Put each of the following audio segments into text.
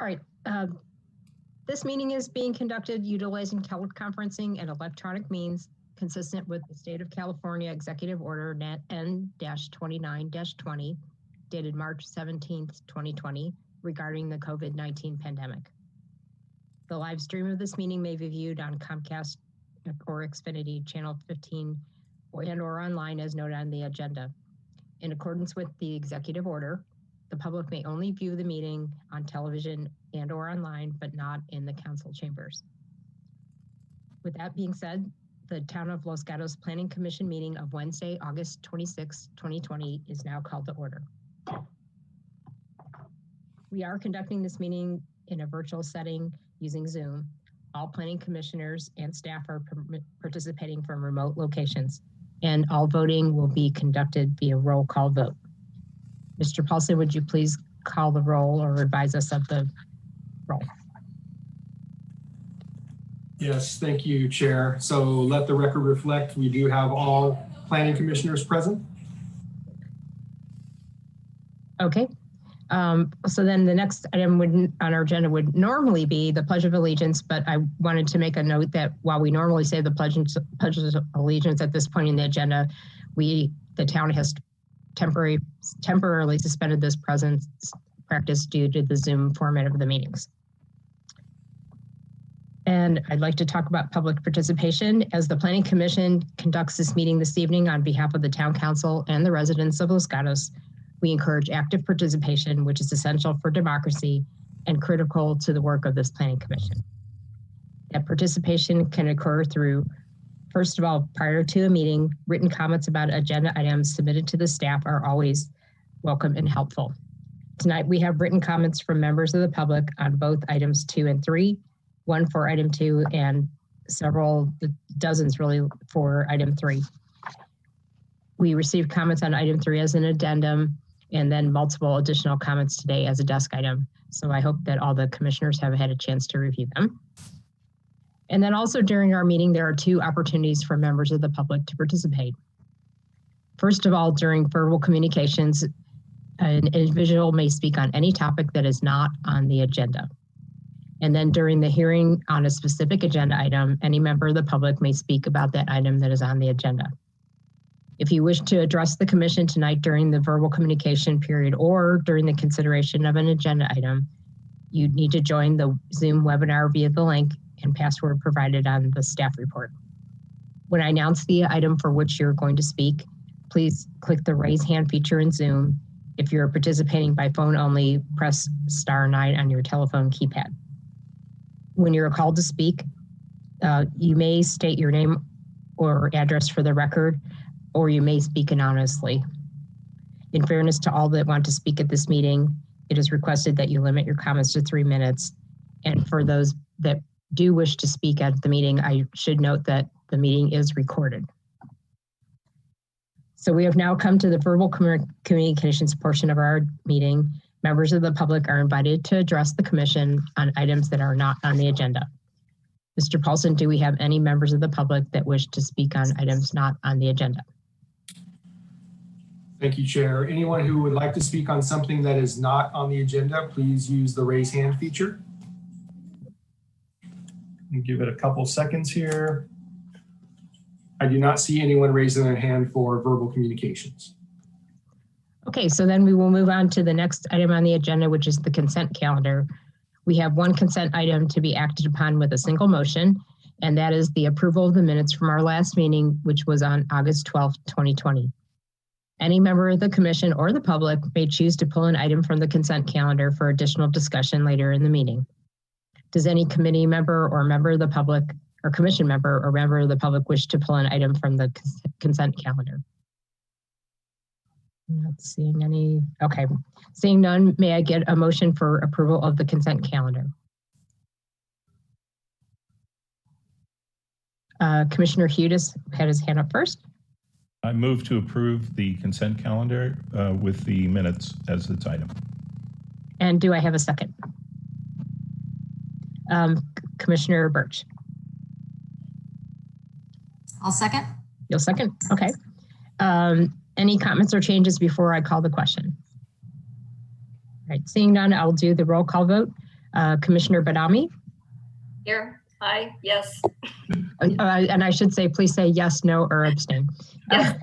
All right. This meeting is being conducted utilizing teleconferencing and electronic means consistent with the State of California Executive Order N-29-20 dated March 17th, 2020 regarding the COVID-19 pandemic. The live stream of this meeting may be viewed on Comcast or Xfinity channel 15 and or online as noted on the agenda. In accordance with the executive order, the public may only view the meeting on television and or online, but not in the council chambers. With that being said, the Town of Los Gatos Planning Commission meeting of Wednesday, August 26, 2020 is now called to order. We are conducting this meeting in a virtual setting using Zoom. All planning commissioners and staff are participating from remote locations, and all voting will be conducted via roll call vote. Mr. Paulson, would you please call the roll or advise us of the roll? Yes, thank you, Chair. So let the record reflect, we do have all planning commissioners present. Okay. So then the next item on our agenda would normally be the Pledge of Allegiance, but I wanted to make a note that while we normally say the Pledge of Allegiance at this point in the agenda, the town has temporarily suspended this practice due to the Zoom format of the meetings. And I'd like to talk about public participation. As the Planning Commission conducts this meeting this evening on behalf of the Town Council and the residents of Los Gatos, we encourage active participation, which is essential for democracy and critical to the work of this Planning Commission. That participation can occur through, first of all, prior to a meeting, written comments about agenda items submitted to the staff are always welcome and helpful. Tonight, we have written comments from members of the public on both items 2 and 3, one for item 2 and dozens really for item 3. We received comments on item 3 as an addendum and then multiple additional comments today as a desk item. So I hope that all the commissioners have had a chance to review them. And then also during our meeting, there are 2 opportunities for members of the public to participate. First of all, during verbal communications, an individual may speak on any topic that is not on the agenda. And then during the hearing on a specific agenda item, any member of the public may speak about that item that is on the agenda. If you wish to address the commission tonight during the verbal communication period or during the consideration of an agenda item, you need to join the Zoom webinar via the link and password provided on the staff report. When I announce the item for which you're going to speak, please click the raise hand feature in Zoom. If you're participating by phone only, press *9 on your telephone keypad. When you're called to speak, you may state your name or address for the record, or you may speak anonymously. In fairness to all that want to speak at this meeting, it is requested that you limit your comments to 3 minutes. And for those that do wish to speak at the meeting, I should note that the meeting is recorded. So we have now come to the verbal communications portion of our meeting. Members of the public are invited to address the commission on items that are not on the agenda. Mr. Paulson, do we have any members of the public that wish to speak on items not on the agenda? Thank you, Chair. Anyone who would like to speak on something that is not on the agenda, please use the raise hand feature. And give it a couple seconds here. I do not see anyone raising their hand for verbal communications. Okay, so then we will move on to the next item on the agenda, which is the consent calendar. We have one consent item to be acted upon with a single motion, and that is the approval of the minutes from our last meeting, which was on August 12th, 2020. Any member of the commission or the public may choose to pull an item from the consent calendar for additional discussion later in the meeting. Does any committee member or member of the public or commission member or member of the public wish to pull an item from the consent calendar? Not seeing any. Okay, seeing none, may I get a motion for approval of the consent calendar? Commissioner Hudes had his hand up first. I move to approve the consent calendar with the minutes as its item. And do I have a second? Commissioner Birch. I'll second. You'll second? Okay. Any comments or changes before I call the question? All right, seeing none, I'll do the roll call vote. Commissioner Badami. Here. Aye. Yes. And I should say, please say yes, no, or abstain. Yes.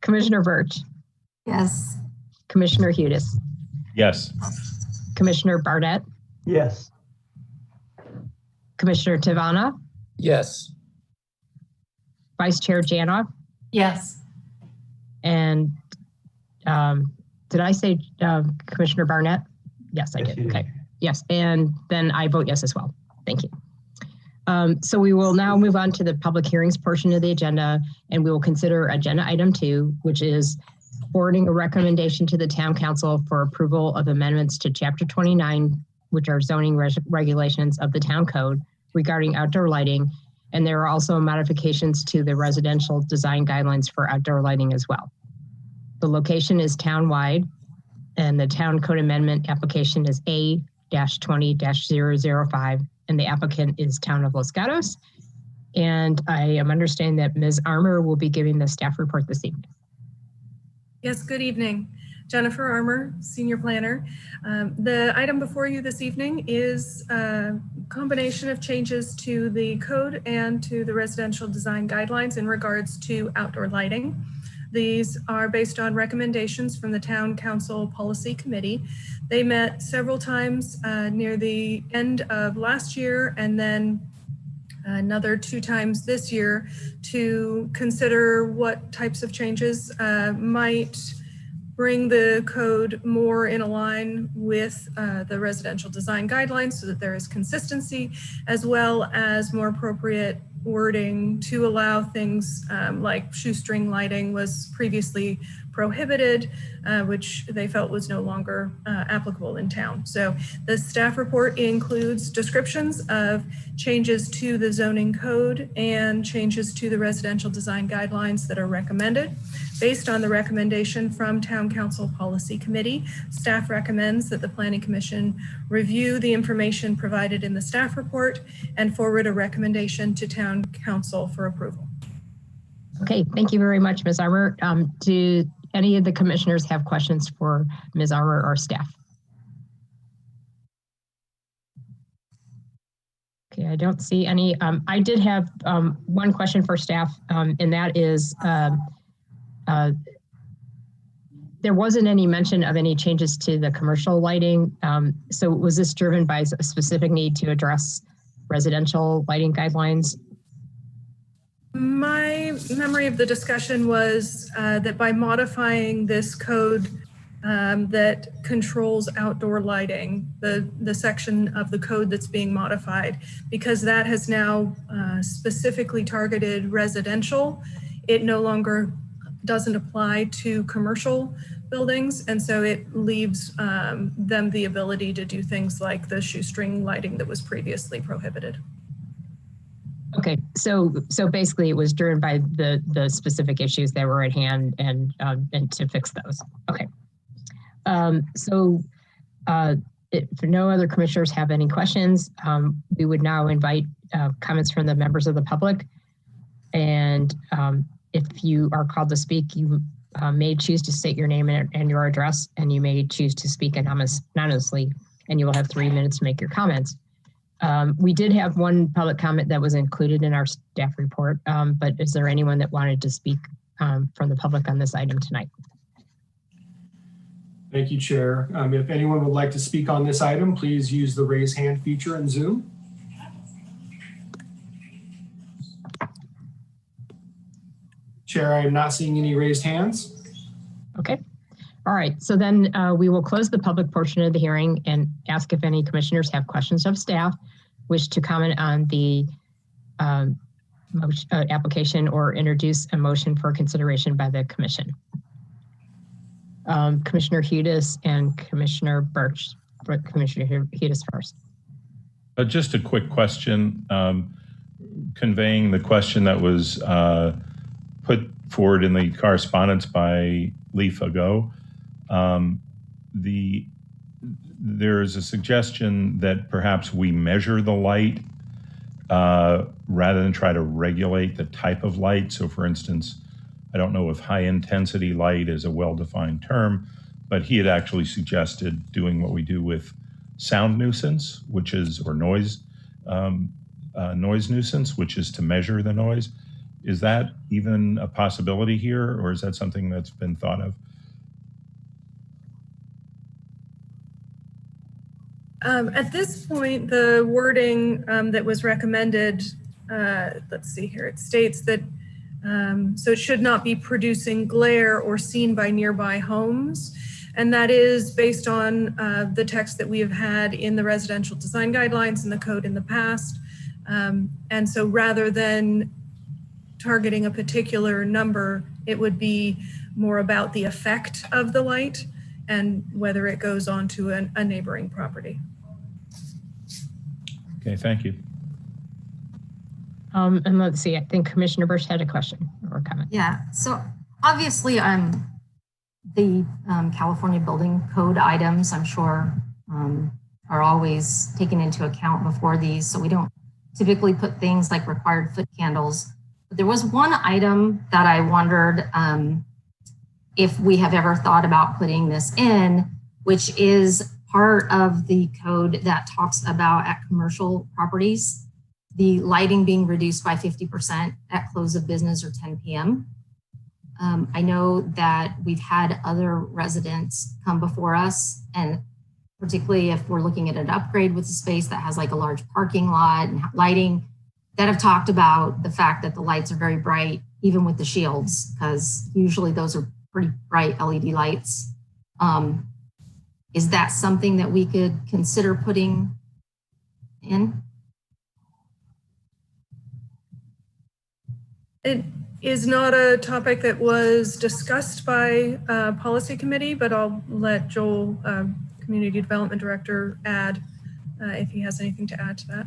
Commissioner Birch, Yes. Commissioner Hudis, Yes. Commissioner Barnett, Yes. Commissioner Tivana, Yes. Vice Chair Janoff, Yes. and did I say Commissioner Barnett? Yes, I Yes, did. you did. Okay. Yes, and then I vote yes as well. Thank you. So we will now move on to the public hearings portion of the agenda, and we will consider agenda item 2, which is forwarding a recommendation to the town council for approval of amendments to chapter 29, which are zoning regulations of the town code regarding outdoor lighting. And there are also modifications to the residential design guidelines for outdoor lighting as well. The location is town-wide, and the town code amendment application is A-20-005, and the applicant is Town of Los Gatos. And I am understanding that Ms. Armour will be giving the staff report this evening. Yes, good evening. Jennifer Armour, Senior Planner. The item before you this evening is a combination of changes to the code and to the residential design guidelines in regards to outdoor lighting. These are based on recommendations from the Town Council Policy Committee. They met several times near the end of last year and then another 2 times this year to consider what types of changes might bring the code more in line with the residential design guidelines so that there is consistency, as well as more appropriate wording to allow things like shoestring lighting was previously prohibited, which they felt was no longer applicable in town. So the staff report includes descriptions of changes to the zoning code and changes to the residential design guidelines that are recommended. Based on the recommendation from Town Council Policy Committee, staff recommends that the Planning Commission review the information provided in the staff report and forward a recommendation to Town Council for approval. Okay, thank you very much, Ms. Armour. Do any of the commissioners have questions for Ms. Armour or staff? Okay, I don't see any. I did have one question for staff, and that is, there wasn't any mention of any changes to the commercial lighting. So was this driven by a specific need to address residential lighting guidelines? My memory of the discussion was that by modifying this code that controls outdoor lighting, the section of the code that's being modified, because that has now specifically targeted residential, it no longer doesn't apply to commercial buildings. And so it leaves them the ability to do things like the shoestring lighting that was previously prohibited. Okay, so basically it was driven by the specific issues that were at hand and to fix those. Okay. If no other commissioners have any questions, we would now invite comments from the members of the public. And if you are called to speak, you may choose to state your name and your address, and you may choose to speak anonymously, and you will have 3 minutes to make your comments. We did have one public comment that was included in our staff report, but is there anyone that wanted to speak from the public on this item tonight? Thank you, Chair. If anyone would like to speak on this item, please use the raise hand feature in Zoom. Chair, I am not seeing any raised hands. Okay. All right. So then we will close the public portion of the hearing and ask if any commissioners have questions of staff, wish to comment on the application, or introduce a motion for consideration by the commission. Commissioner Hudis and Commissioner Birch. Commissioner Hudis first. Just a quick question, conveying the question that was put forward in the correspondence by Leaf ago. There is a suggestion that perhaps we measure the light rather than try to regulate the type of light. So for instance, I don't know if high intensity light is a well-defined term, but he had actually suggested doing what we do with sound nuisance, or noise nuisance, which is to measure the noise. Is that even a possibility here, or is that something that's been thought of? At this point, the wording that was recommended, let's see here, it states that so it should not be producing glare or seen by nearby homes. And that is based on the text that we have had in the residential design guidelines and the code in the past. And so rather than targeting a particular number, it would be more about the effect of the light and whether it goes on to a neighboring property. Okay, thank you. And let's see, I think Commissioner Birch had a question or comment. Yeah, so obviously the California Building Code items, I'm sure, are always taken into account before these. So we don't typically put things like required foot candles. But there was one item that I wondered if we have ever thought about putting this in, which is part of the code that talks about at commercial properties, the lighting being reduced by 50% at close of business or 10 p.m. I know that we've had other residents come before us, and particularly if we're looking at an upgrade with a space that has like a large parking lot and lighting, that have talked about the fact that the lights are very bright, even with the shields, because usually those are pretty bright LED lights. Is that something that we could consider putting in? It is not a topic that was discussed by policy committee, but I'll let Joel, Community Development Director, add if he has anything to add to that.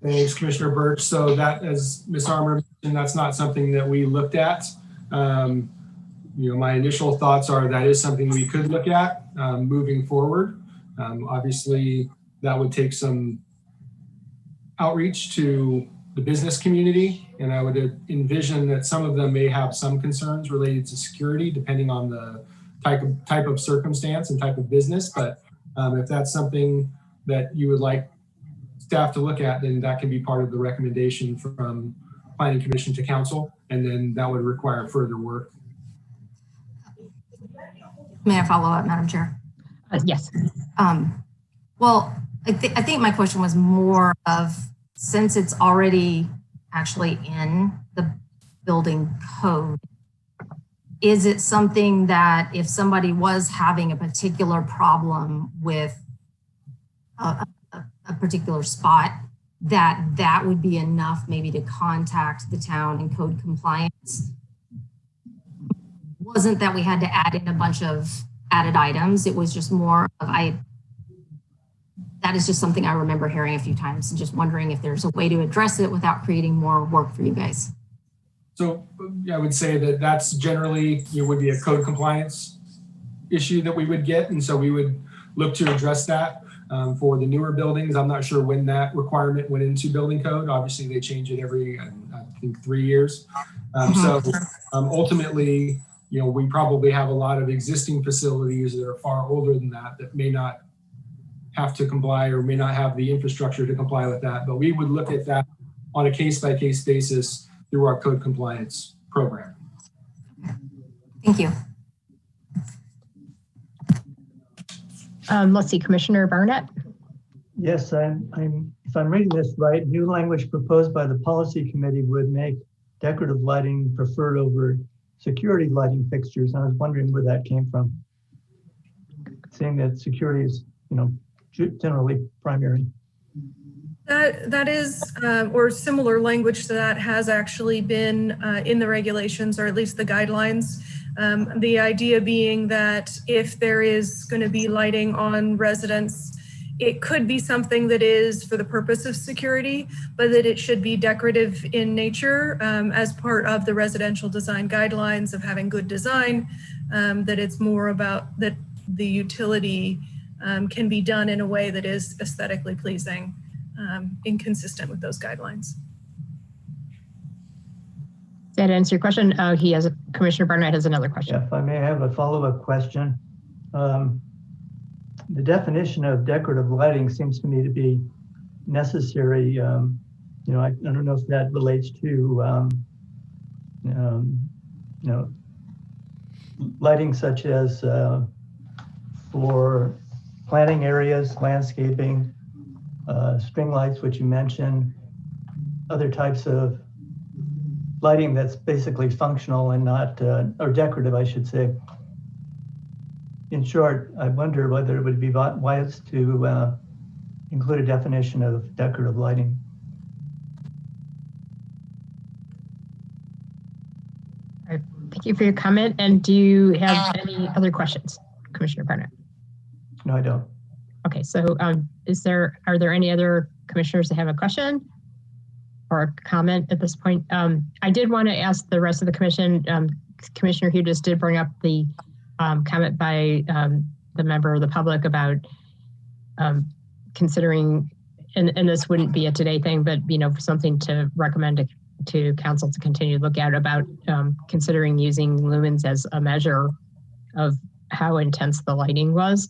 Thanks, Commissioner Birch. So that, as Ms. Armour mentioned, that's not something that we looked at. My initial thoughts are that is something we could look at moving forward. Obviously, that would take some outreach to the business community, and I would envision that some of them may have some concerns related to security, depending on the type of circumstance and type of business. But if that's something that you would like staff to look at, then that can be part of the recommendation from Planning Commission to Council, and then that would require further work. May I follow up, Madam Chair? Yes. Well, I think my question was more of, since it's already actually in the building code, is it something that if somebody was having a particular problem with a particular spot, that would be enough maybe to contact the town and code compliance? Wasn't that we had to add in a bunch of added items. It was just more of, that is just something I remember hearing a few times, and just wondering if there's a way to address it without creating more work for you guys. So I would say that that's generally, would be a code compliance issue that we would get. And so we would look to address that for the newer buildings. I'm not sure when that requirement went into building code. Obviously they change it every, I think 3 years. So ultimately, we probably have a lot of existing facilities that are far older than that may not have to comply or may not have the infrastructure to comply with that. But we would look at that on a case-by-case basis through our code compliance program. Thank you. Let's see, Commissioner Barnett. Yes, if I'm reading this right, new language proposed by the policy committee would make decorative lighting preferred over security lighting fixtures. And I was wondering where that came from. Saying that security is, generally primary. That is, or similar language to that has actually been in the regulations, or at least the guidelines. The idea being that if there is going to be lighting on residents, it could be something that is for the purpose of security, but that it should be decorative in nature as part of the residential design guidelines of having good design, that it's more about that the utility can be done in a way that is aesthetically pleasing, inconsistent with those guidelines. Does that answer your question? Commissioner Barnett has another question. Yeah, if I may have a follow-up question. the definition of decorative lighting seems to me to be necessary. I don't know if that relates to, lighting such as for planting areas, landscaping, string lights, which you mentioned, other types of lighting that's basically functional and not, or decorative, I should say. In short, I wonder whether it would be wise to include a definition of decorative lighting. All right, thank you for your comment. And do you have any other questions, Commissioner Barnett? No, I don't. Okay, so are there any other commissioners that have a question or a comment at this point? I did want to ask the rest of the commission, Commissioner Hudes did bring up the comment by the member of the public about considering, and this wouldn't be a today thing, but something to recommend to council to continue to look at about considering using lumens as a measure of how intense the lighting was.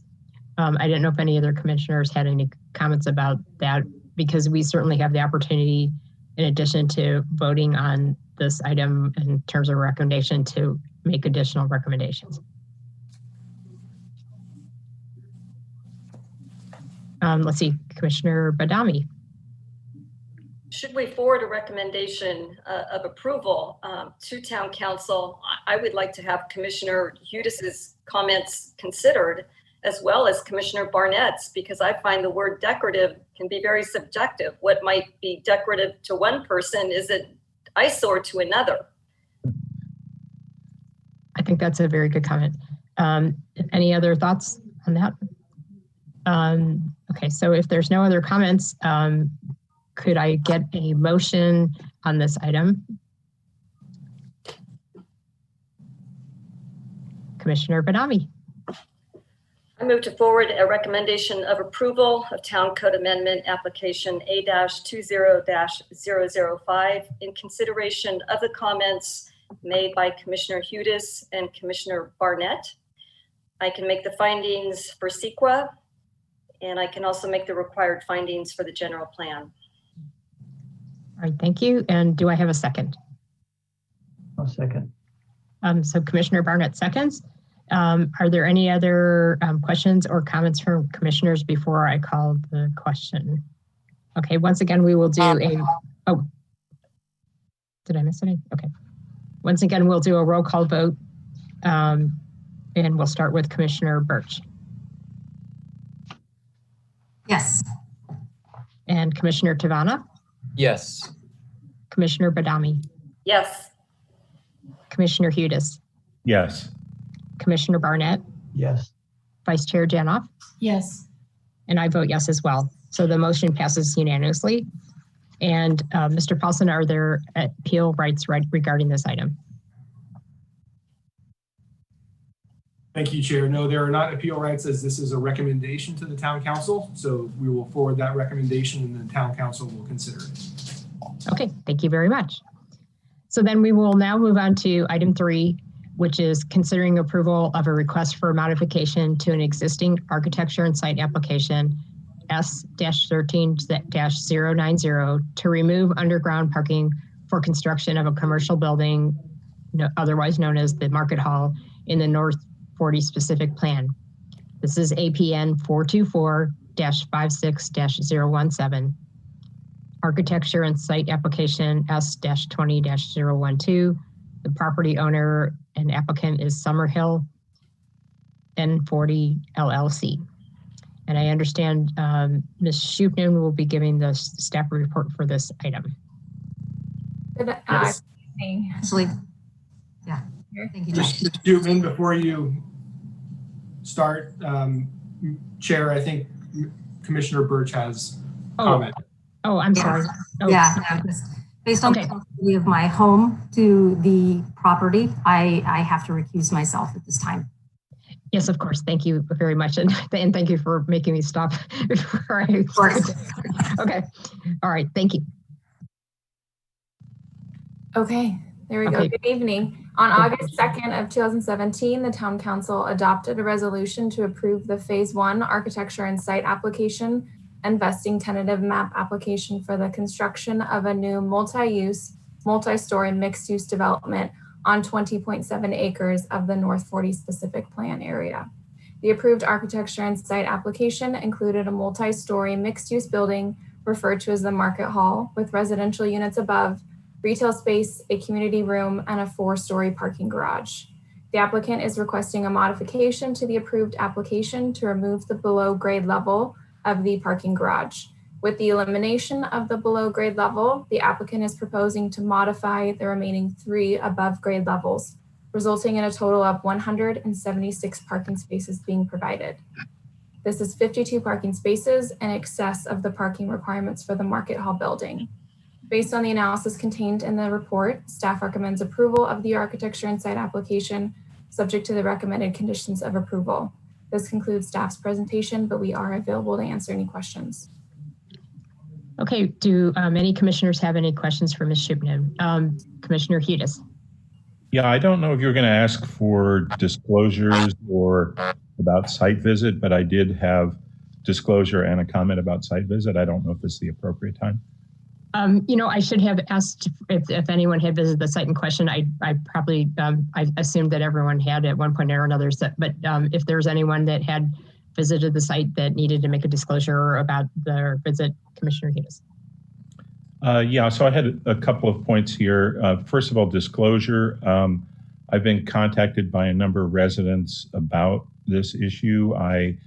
I didn't know if any other commissioners had any comments about that, because we certainly have the opportunity, in addition to voting on this item in terms of recommendation, to make additional recommendations. Let's see, Commissioner Badami. Should we forward a recommendation of approval to Town Council? I would like to have Commissioner Hudes's comments considered, as well as Commissioner Barnett's, because I find the word decorative can be very subjective. What might be decorative to one person is an eyesore to another. I think that's a very good comment. Any other thoughts on that? Okay, so if there's no other comments, could I get a motion on this item? Commissioner Badami. I move to forward a recommendation of approval of Town Code Amendment Application A-20-005 in consideration of the comments made by Commissioner Hudes and Commissioner Barnett. I can make the findings for CEQA, and I can also make the required findings for the general plan. All right, thank you. And do I have a second? I'll second. So Commissioner Barnett seconds. Are there any other questions or comments from commissioners before I call the question? Okay, once again, we will do did I miss any? Okay. Once again, we'll do a roll call vote, and we'll start with Commissioner Birch. Yes. And Commissioner Tavana, Yes. Commissioner Badami, Yes. Commissioner Hudes, Yes. Commissioner Barnett, Yes. Vice Chair Janoff, Yes. and I vote yes as well. So the motion passes unanimously. And Mr. Paulson, are there appeal rights regarding this item? Thank you, Chair. No, there are not appeal rights, as this is a recommendation to the Town Council. So we will forward that recommendation and the Town Council will consider it. Okay, thank you very much. So then we will now move on to item 3, which is considering approval of a request for modification to an existing architecture and site application S-13-090 to remove underground parking for construction of a commercial building, otherwise known as the Market Hall, in the North 40 specific plan. This is APN 424-56-017. Architecture and site application S-20-012. The property owner and applicant is Summerhill N40 LLC. And I understand Ms. Schupman will be giving the staff report for this item. Yes. Actually, yeah. Thank you, Josh. Ms. Schupman, before you start, Chair, I think Commissioner Birch has a comment. Oh, I'm sorry. Oh. Yeah, no, just based on the proximity of my home to the property, I have to recuse myself at this time. Yes, of course. Thank you very much. And thank you for making me stop before I. Of course. Okay. All right. Thank you. Okay. There we Okay. go. Good evening. On August 2nd of 2017, the Town Council adopted a resolution to approve the Phase 1 architecture and site application and vesting tentative map application for the construction of a new multi-use, multi-story mixed-use development on 20.7 acres of the North 40 specific plan area. The approved architecture and site application included a multi-story mixed-use building referred to as the Market Hall with residential units above, retail space, a community room, and a 4-story parking garage. The applicant is requesting a modification to the approved application to remove the below grade level of the parking garage. With the elimination of the below grade level, the applicant is proposing to modify the remaining 3 above grade levels, resulting in a total of 176 parking spaces being provided. This is 52 parking spaces in excess of the parking requirements for the Market Hall building. Based on the analysis contained in the report, staff recommends approval of the architecture and site application subject to the recommended conditions of approval. This concludes staff's presentation, but we are available to answer any questions. Okay, do any commissioners have any questions for Ms. Shubman? Commissioner Hudis. Yeah, I don't know if you're going to ask for disclosures or about site visit, but I did have disclosure and a comment about site visit. I don't know if it's the appropriate time. I should have asked if anyone had visited the site in question. I probably, I assumed that everyone had at one point or another, but if there's anyone that had visited the site that needed to make a disclosure about their visit, Commissioner Hudis. Yeah, so I had a couple of points here. First of all, disclosure. I've been contacted by a number of residents about this issue. I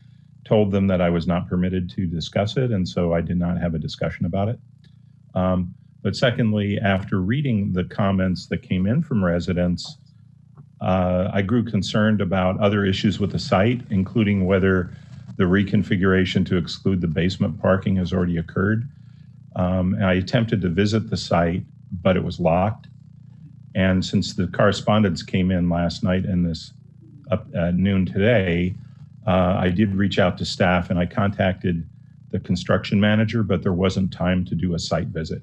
told them that I was not permitted to discuss it, and so I did not have a discussion about it. But secondly, after reading the comments that came in from residents, I grew concerned about other issues with the site, including whether the reconfiguration to exclude the basement parking has already occurred. And I attempted to visit the site, but it was locked. And since the correspondence came in last night and this up at noon today, I did reach out to staff and I contacted the construction manager, but there wasn't time to do a site visit.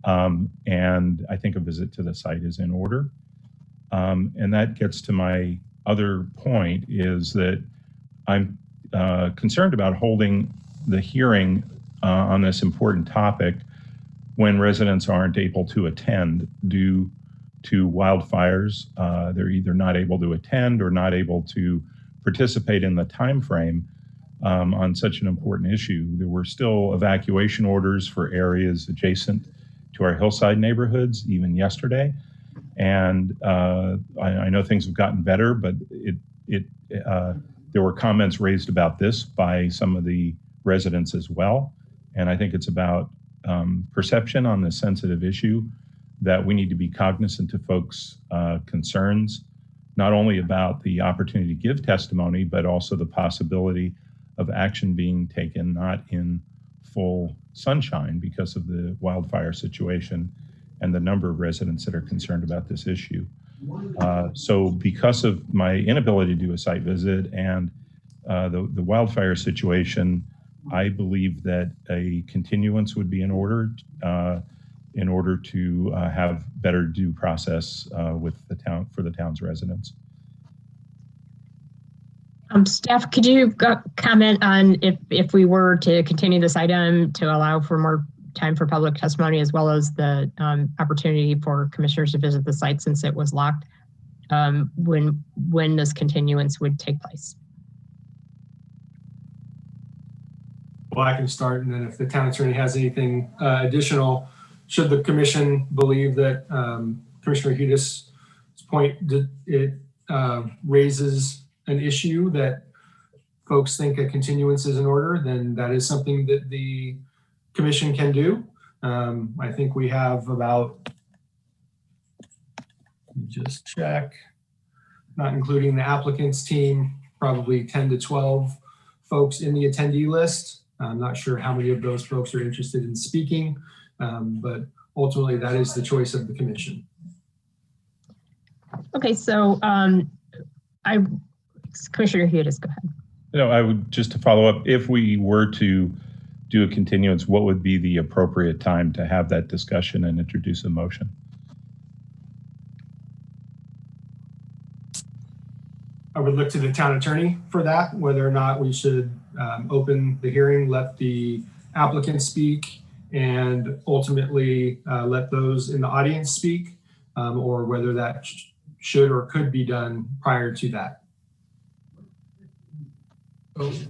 And I think a visit to the site is in order. And that gets to my other point, is that I'm concerned about holding the hearing on this important topic when residents aren't able to attend due to wildfires. They're either not able to attend or not able to participate in the time frame on such an important issue. There were still evacuation orders for areas adjacent to our hillside neighborhoods even yesterday. And I know things have gotten better, but there were comments raised about this by some of the residents as well. And I think it's about perception on this sensitive issue that we need to be cognizant of folks' concerns, not only about the opportunity to give testimony, but also the possibility of action being taken not in full sunshine because of the wildfire situation and the number of residents that are concerned about this issue. So because of my inability to do a site visit and the wildfire situation, I believe that a continuance would be in order to have better due process with the town, for the town's residents. Staff, could you comment on if we were to continue this item to allow for more time for public testimony, as well as the opportunity for commissioners to visit the site since it was locked, when this continuance would take place? Well, I can start, and then if the town attorney has anything additional, should the commission believe that Commissioner Hudis' point raises an issue that folks think a continuance is in order, then that is something that the commission can do. I think we have about, just check, not including the applicant's team, probably 10 to 12 folks in the attendee list. I'm not sure how many of those folks are interested in speaking, but ultimately that is the choice of the commission. Okay, so Commissioner Hudis, go ahead. I would just to follow up, if we were to do a continuance, what would be the appropriate time to have that discussion and introduce a motion? would look to the town attorney for that, whether or not we should open the hearing, let the applicant speak, and ultimately let those in the audience speak, or whether that should or could be done prior to that.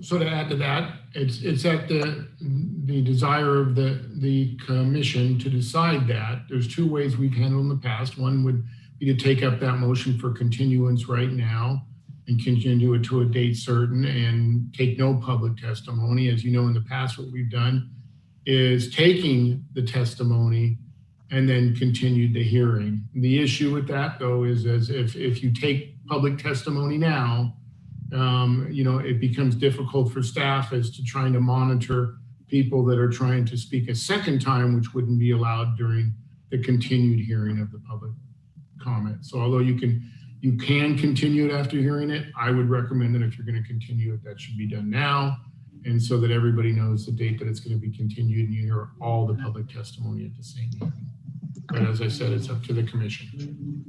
So to add to that, it's at the desire of the commission to decide that. There's two ways we've handled in the past. One would be to take up that motion for continuance right now and continue it to a date certain and take no public testimony. As you know, in the past, what we've done is taking the testimony and then continued the hearing. The issue with that, though, is as if you take public testimony now, it becomes difficult for staff as to trying to monitor people that are trying to speak a second time, which wouldn't be allowed during the continued hearing of the public comment. So although you can continue it after hearing it, I would recommend that if you're going to continue it, that should be done now. And so that everybody knows the date that it's going to be continued and you hear all the public testimony at the same time. But as I said, it's up to the commission.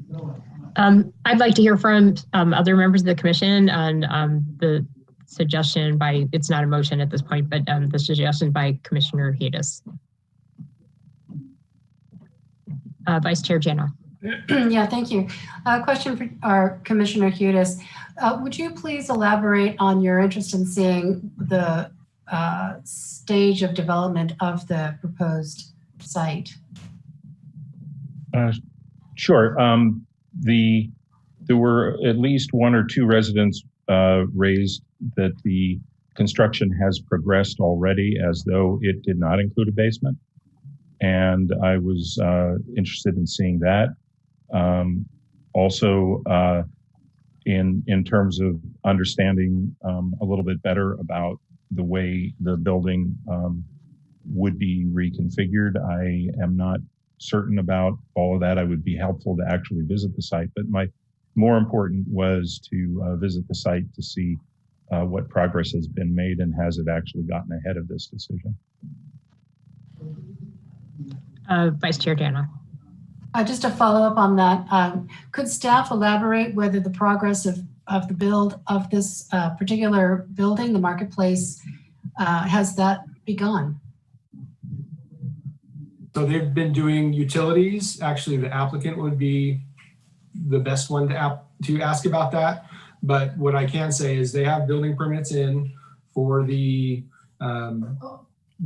I'd like to hear from other members of the commission on the suggestion by, it's not a motion at this point, but the suggestion by Commissioner Hedis. Vice Chair Jana. Yeah, thank you. Question for our Commissioner Hedis. Would you please elaborate on your interest in seeing the stage of development of the proposed site? Sure. There were at least one or two residents raised that the construction has progressed already as though it did not include a basement. And I was interested in seeing that. Also, in terms of understanding a little bit better about the way the building would be reconfigured. I am not certain about all of that. I would be helpful to actually visit the site, but my more important was to visit the site to see what progress has been made and has it actually gotten ahead of this decision. Vice Chair Jana. Just to follow up on that, could staff elaborate whether the progress of the build of this particular building, the marketplace, has that begun? So they've been doing utilities. Actually, the applicant would be the best one to ask about that. But what I can say is they have building permits in for the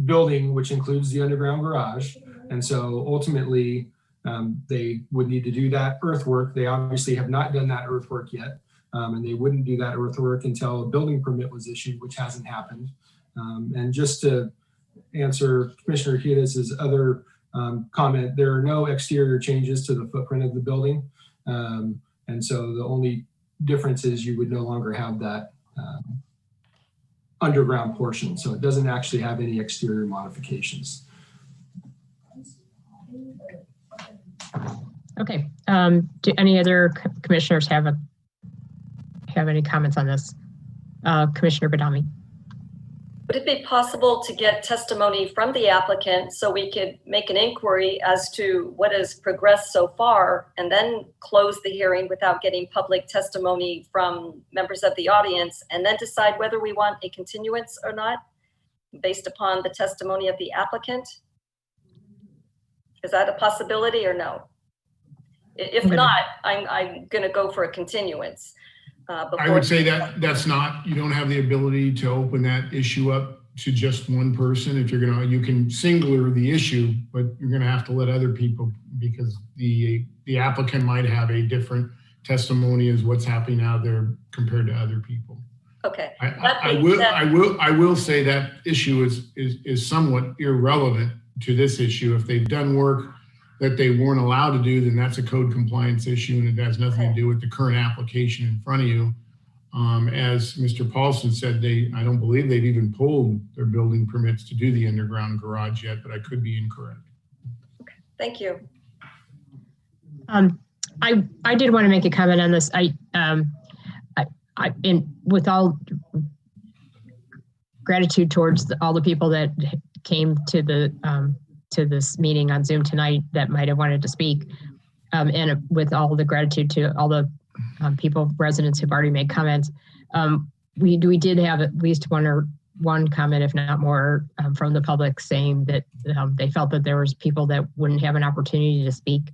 building, which includes the underground garage. And so ultimately, they would need to do that earthwork. They obviously have not done that earthwork yet. And they wouldn't do that earthwork until a building permit was issued, which hasn't happened. And just to answer Commissioner Hedis' other comment, there are no exterior changes to the footprint of the building. And so the only difference is you would no longer have that underground portion. So it doesn't actually have any exterior modifications. Okay. Do any other commissioners have any comments on this? Commissioner Badami. Would it be possible to get testimony from the applicant so we could make an inquiry as to what has progressed so far and then close the hearing without getting public testimony from members of the audience and then decide whether we want a continuance or not based upon the testimony of the applicant? Is that a possibility or no? If not, I'm going to go for a continuance. I would say that that's not, you don't have the ability to open that issue up to just one person. If you're going to, you can singular the issue, but you're going to have to let other people, because the applicant might have a different testimony as what's happening out there compared to other people. Okay. I will say that issue is somewhat irrelevant to this issue. If they've done work that they weren't allowed to do, then that's a code compliance issue and it has nothing to do with the current application in front of you. As Mr. Paulson said, I don't believe they've even pulled their building permits to do the underground garage yet, but I could be incorrect. Okay, thank you. I did want to make a comment on this. With all gratitude towards all the people that came to this meeting on Zoom tonight that might have wanted to speak, and with all the gratitude to all the residents who've already made comments. We did have at least one comment, if not more, from the public saying that they felt that there was people that wouldn't have an opportunity to speak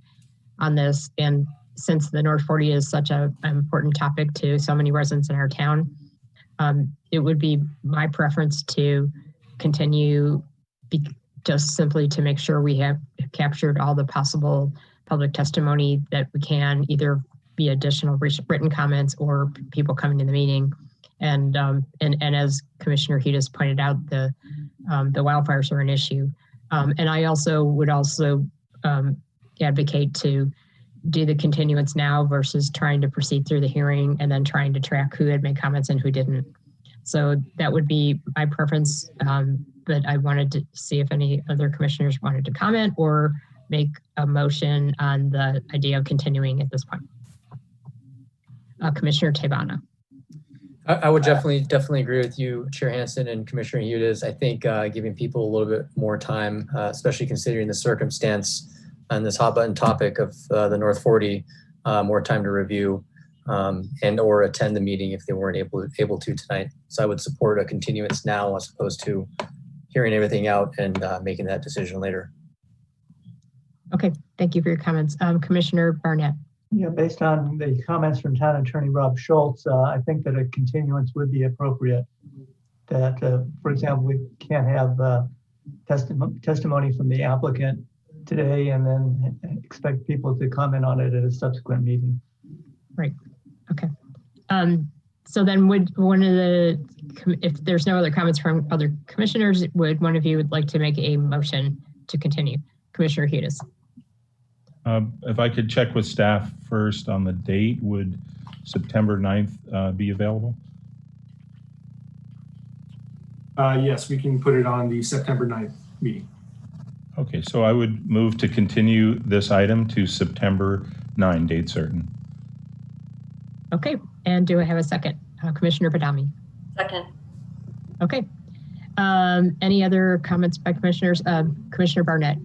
on this. And since the North 40 is such an important topic to so many residents in our town, it would be my preference to continue just simply to make sure we have captured all the possible public testimony that we can, either via additional written comments or people coming to the meeting. And as Commissioner Hudes pointed out, the wildfires are an issue. And I would also advocate to do the continuance now versus trying to proceed through the hearing and then trying to track who had made comments and who didn't. So that would be my preference, but I wanted to see if any other commissioners wanted to comment or make a motion on the idea of continuing at this point. Commissioner Tebana. I would definitely agree with you, Chair Hansen and Commissioner Hudes. I think giving people a little bit more time, especially considering the circumstance on this hot button topic of the North 40, more time to review and or attend the meeting if they weren't able to tonight. So I would support a continuance now as opposed to hearing everything out and making that decision later. Okay, thank you for your comments. Commissioner Barnett. Yeah, based on the comments from Town Attorney Rob Schultz, I think that a continuance would be appropriate. That, for example, we can't have testimony from the applicant today and then expect people to comment on it at a subsequent meeting. Right. Okay. So then would if there's no other comments from other commissioners, would one of you would like to make a motion to continue? Commissioner Hudes. If I could check with staff first on the date, would September 9th be available? Yes, we can put it on the September 9th meeting. Okay, so I would move to continue this item to September 9, date certain. Okay, and do I have a second? Commissioner Badami. Second. Okay. Any other comments by commissioners? Commissioner Barnett.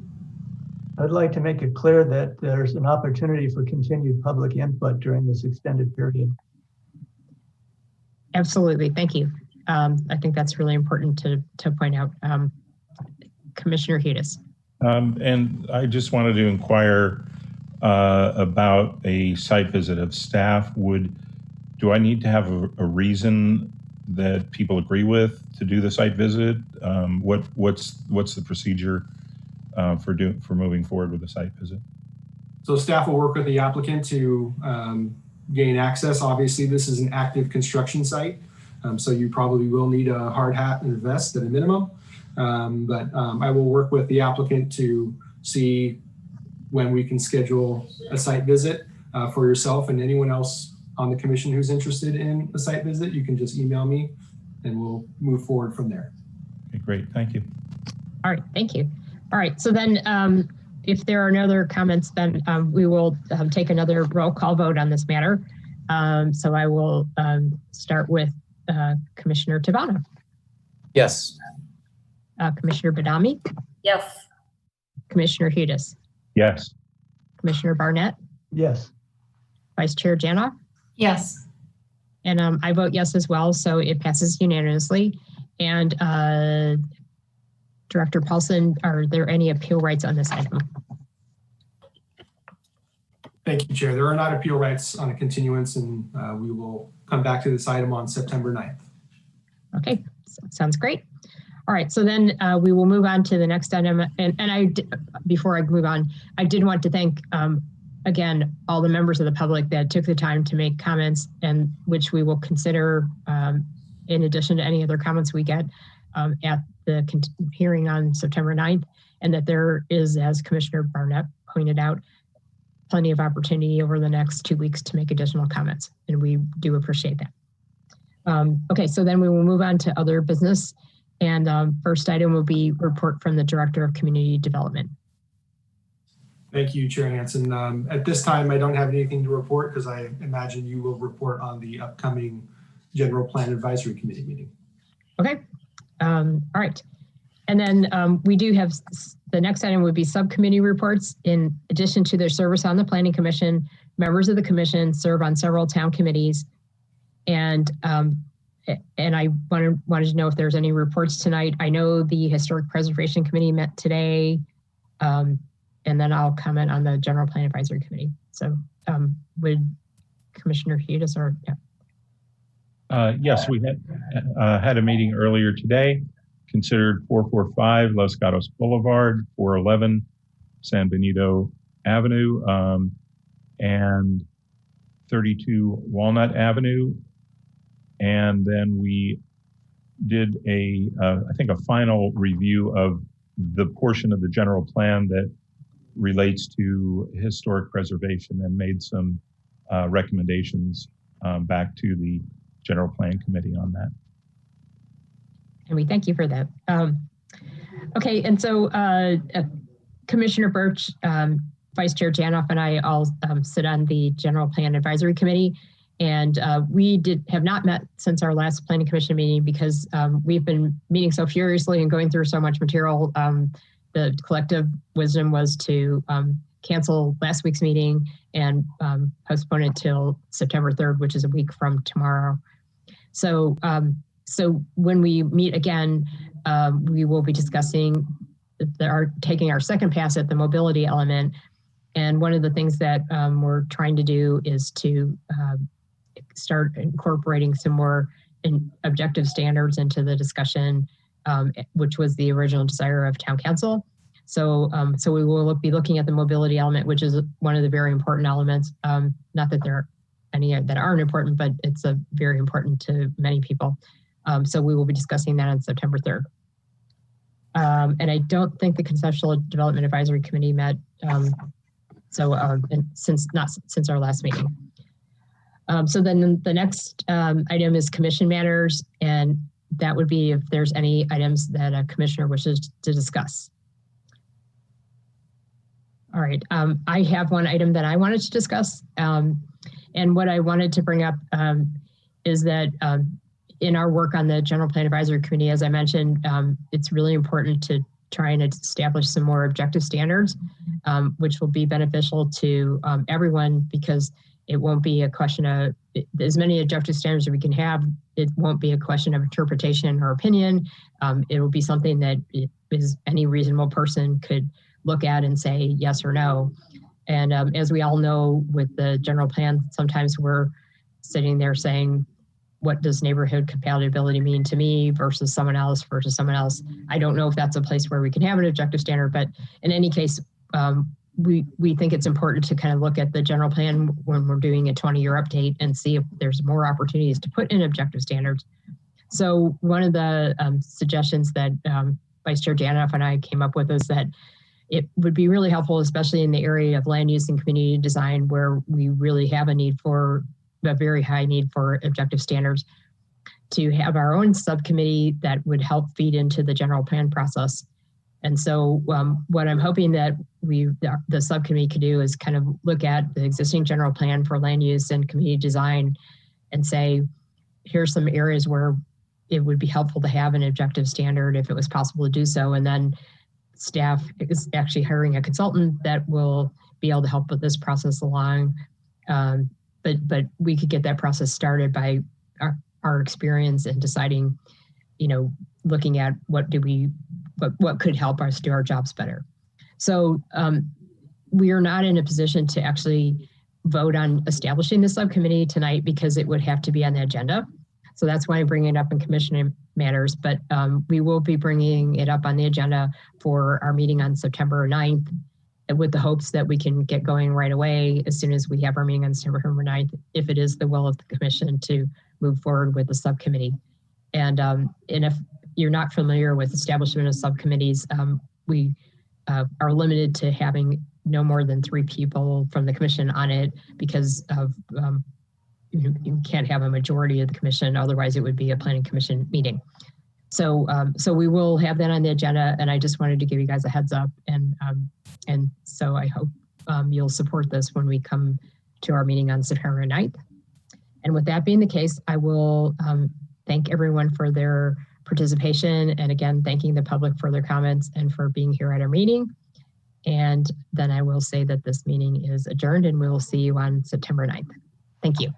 I'd like to make it clear that there's an opportunity for continued public input during this extended period. Absolutely, thank you. I think that's really important to point out. Commissioner Hudes. And I just wanted to inquire about a site visit of staff. Do I need to have a reason that people agree with to do the site visit? What's the procedure for moving forward with the site visit? So staff will work with the applicant to gain access. Obviously, this is an active construction site, so you probably will need a hard hat and a vest at a minimum. But I will work with the applicant to see when we can schedule a site visit for yourself and anyone else on the commission who's interested in a site visit. You can just email me and we'll move forward from there. Okay, great, thank you. All right, thank you. All right, so then if there are no other comments, then we will take another roll call vote on this matter. So I will start with Commissioner Tebana. Yes. Commissioner Badami. Yes. Commissioner Hudes. Yes. Commissioner Barnett. Yes. Vice Chair Janoff. Yes. And I vote yes as well, so it passes unanimously. And Director Paulson, are there any appeal rights on this item? Thank you, Chair. There are not appeal rights on a continuance, and we will come back to this item on September 9th. Okay, sounds great. All right, so then we will move on to the next item. And before I move on, I did want to thank, again, all the members of the public that took the time to make comments, and which we will consider in addition to any other comments we get at the hearing on September 9th, and that there is, as Commissioner Barnett pointed out, plenty of opportunity over the next 2 weeks to make additional comments, and we do appreciate that. Okay, so then we will move on to other business, and first item will be report from the Director of Community Development. Thank you, Chair Hansen. At this time, I don't have anything to report because I imagine you will report on the upcoming General Plan Advisory Committee meeting. Okay. All right. And then we do have the next item would be subcommittee reports. In addition to their service on the Planning Commission, members of the commission serve on several town committees. And I wanted to know if there's any reports tonight. I know the Historic Preservation Committee met today, and then I'll comment on the General Plan Advisory Committee. So would Commissioner Hudes or yeah. Yes, we had a meeting earlier today, considered 445 Los Gatos Boulevard, 411 San Benito Avenue, and 32 Walnut Avenue. And then we did I think a final review of the portion of the general plan that relates to historic preservation and made some recommendations back to the General Plan Committee on that. And we thank you for that. Okay, and so Commissioner Birch, Vice Chair Janoff, and I all sit on the General Plan Advisory Committee. And we have not met since our last Planning Commission meeting because we've been meeting so furiously and going through so much material. The collective wisdom was to cancel last week's meeting and postpone it till September 3rd, which is a week from tomorrow. So, so when we meet again, we will be discussing taking our second pass at the mobility element. And one of the things that we're trying to do is to start incorporating some more objective standards into the discussion, which was the original desire of Town Council. So, so we will be looking at the mobility element, which is one of the very important elements. Not that there are any that aren't important, but it's very important to many people. So we will be discussing that on September 3rd. And I don't think the Conceptual Development Advisory Committee met since our last meeting. So then the next item is commission matters, and that would be if there's any items that a commissioner wishes to discuss. All right, I have one item that I wanted to discuss. And what I wanted to bring up is that in our work on the General Plan Advisory Committee, as I mentioned, it's really important to try and establish some more objective standards, which will be beneficial to everyone, because it won't be a question of as many objective standards as we can have. It won't be a question of interpretation or opinion. It will be something that any reasonable person could look at and say yes or no. And as we all know, with the general plan, sometimes we're sitting there saying, what does neighborhood compatibility mean to me versus someone else versus someone else? I don't know if that's a place where we can have an objective standard, but in any case, we think it's important to kind of look at the general plan when we're doing a 20-year update and see if there's more opportunities to put in objective standards. So one of the suggestions that Vice Chair Janoff and I came up with is that it would be really helpful, especially in the area of land use and community design, where we really have a very high need for objective standards, to have our own subcommittee that would help feed into the general plan process. And so what I'm hoping that the subcommittee could do is kind of look at the existing general plan for land use and community design and say, here's some areas where it would be helpful to have an objective standard if it was possible to do so. And then staff is actually hiring a consultant that will be able to help with this process along. But we could get that process started by our experience in deciding, looking at what could help us do our jobs better. So we are not in a position to actually vote on establishing the subcommittee tonight because it would have to be on the agenda. So that's why I'm bringing it up in commission matters, but we will be bringing it up on the agenda for our meeting on September 9th, with the hopes that we can get going right away as soon as we have our meeting on September 9th, if it is the will of the commission to move forward with the subcommittee. And if you're not familiar with establishment of subcommittees, we are limited to having no more than 3 people from the commission on it because of you can't have a majority of the commission, otherwise it would be a planning commission meeting. So so we will have that on the agenda, and I just wanted to give you guys a heads up, and so I hope you'll support this when we come to our meeting on September 9th. And with that being the case, I will thank everyone for their participation. And again, thanking the public for their comments and for being here at our meeting. And then I will say that this meeting is adjourned and we will see you on September 9th. Thank you.